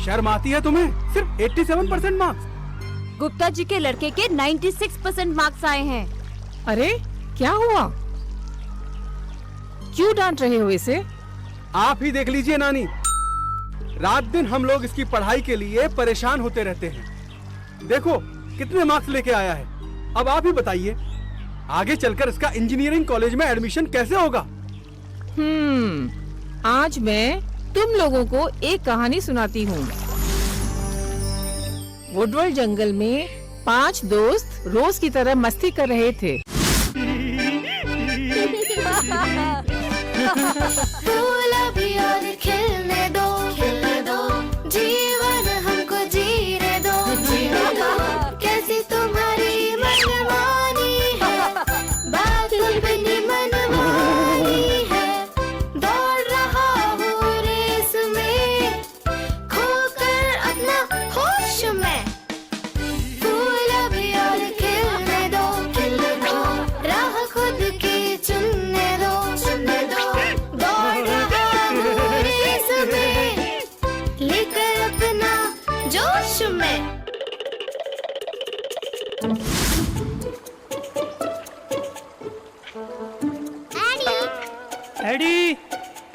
शर्म आती है तुम्हें? सिर्फ 87% मार्क्स। गुप्ता जी के लड़के के 96% मार्क्स आए हैं। अरे क्या हुआ? क्यों डांट रहे हो इसे? आप ही देख लीजिए नानी, रात दिन हम लोग इसकी पढ़ाई के लिए परेशान होते रहते हैं। देखो कितने मार्क्स लेके आया है। अब आप ही बताइए, आगे चलकर इसका इंजीनियरिंग कॉलेज में एडमिशन कैसे होगा? आज मैं तुम लोगों को एक कहानी सुनाती हूँ। वुडवर्ल्ड जंगल में 5 दोस्त रोज की तरह मस्ती कर रहे थे। फूल अभी और खिलने दो, जीवन हमको जीने दो, कैसी तुम्हारी मनमानी है, बात अपनी मनमानी है, दौड़ रहा हूँ रेस में, खोकर अपना होश में, फूल अभी और खिलने दो, राह खुद की चुनने दो, दौड़ रहा हूँ रेस में, लेकर अपना जोश में। एडी,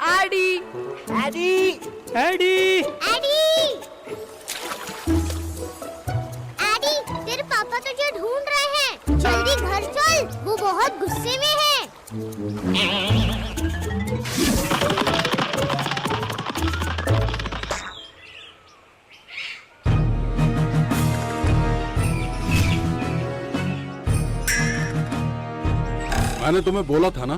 आडी, एडी, एडी, एडी, तेरे पापा तुझे ढूंढ रहे हैं, जल्दी घर चल, वो बहुत गुस्से में है। मैंने तुम्हें बोला था ना,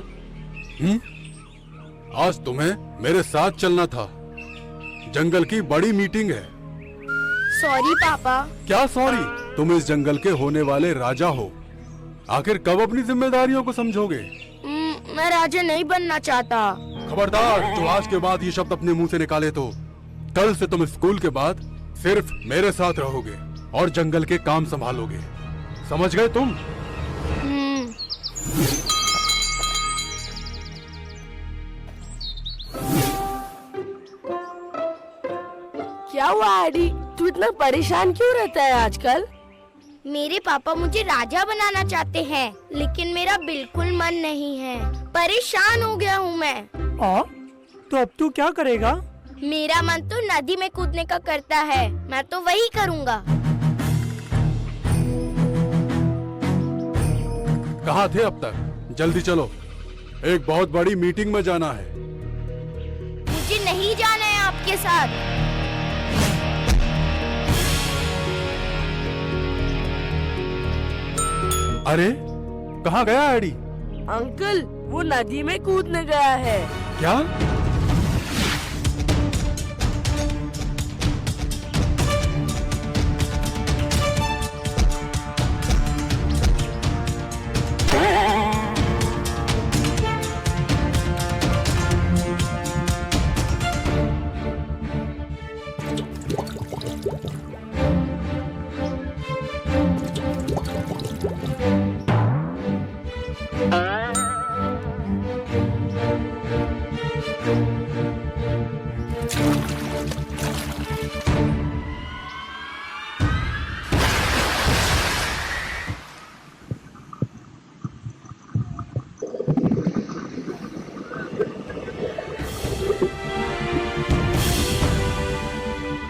आज तुम्हें मेरे साथ चलना था। जंगल की बड़ी मीटिंग है। सॉरी पापा। क्या सॉरी? तुम इस जंगल के होने वाले राजा हो। आखिर कब अपनी जिम्मेदारियों को समझोगे? मैं राजा नहीं बनना चाहता। खबरदार, जो आज के बाद ये शब्द अपने मुंह से निकाले तो कल से तुम स्कूल के बाद सिर्फ मेरे साथ रहोगे और जंगल के काम संभालोगे। समझ गए तुम? क्या हुआ आडी? तू इतना परेशान क्यों रहता है आजकल? मेरे पापा मुझे राजा बनाना चाहते हैं, लेकिन मेरा बिल्कुल मन नहीं है। परेशान हो गया हूँ मैं। तो अब तू क्या करेगा? मेरा मन तो नदी में कूदने का करता है, मैं तो वही करूँगा। कहाँ थे अब तक? जल्दी चलो, एक बहुत बड़ी मीटिंग में जाना है। मुझे नहीं जाना है आपके साथ। अरे कहाँ गया एडी? अंकल, वो नदी में कूदने गया है। क्या?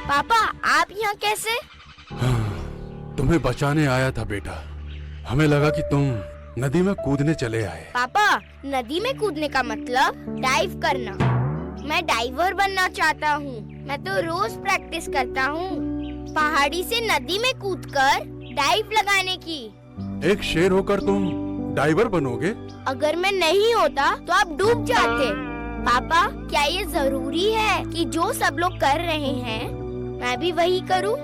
पापा, आप यहाँ कैसे? तुम्हें बचाने आया था बेटा। हमें लगा कि तुम नदी में कूदने चले आए। पापा, नदी में कूदने का मतलब डाइव करना। मैं डाइवर बनना चाहता हूँ। मैं तो रोज प्रैक्टिस करता हूँ, पहाड़ी से नदी में कूदकर डाइव लगाने की। एक शेर होकर तुम डाइवर बनोगे? अगर मैं नहीं होता तो आप डूब जाते। पापा, क्या ये जरूरी है कि जो सब लोग कर रहे हैं मैं भी वही करूं?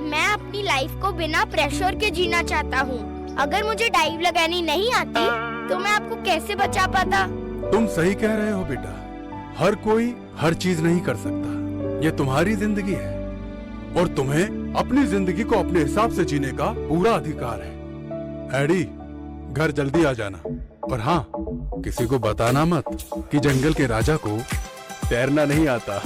मैं अपनी लाइफ को बिना प्रेशर के जीना चाहता हूं। अगर मुझे डाइव लगानी नहीं आती तो मैं आपको कैसे बचा पाता? तुम सही कह रहे हो बेटा। हर कोई हर चीज नहीं कर सकता। ये तुम्हारी जिंदगी है और तुम्हें अपनी जिंदगी को अपने हिसाब से जीने का पूरा अधिकार है। एडी, घर जल्दी आ जाना। और हाँ, किसी को बताना मत कि जंगल के राजा को तैरना नहीं आता।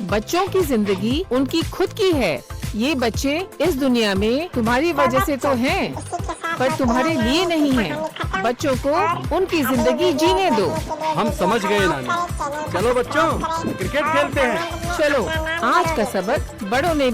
बच्चों की जिंदगी उनकी खुद की है। ये बच्चे इस दुनिया में तुम्हारी वजह से तो हैं, पर तुम्हारे लिए नहीं हैं। बच्चों को उनकी जिंदगी जीने दो। हम समझ गए नानी। चलो बच्चों, क्रिकेट खेलते हैं। चलो, आज का सबक बड़ों ने भी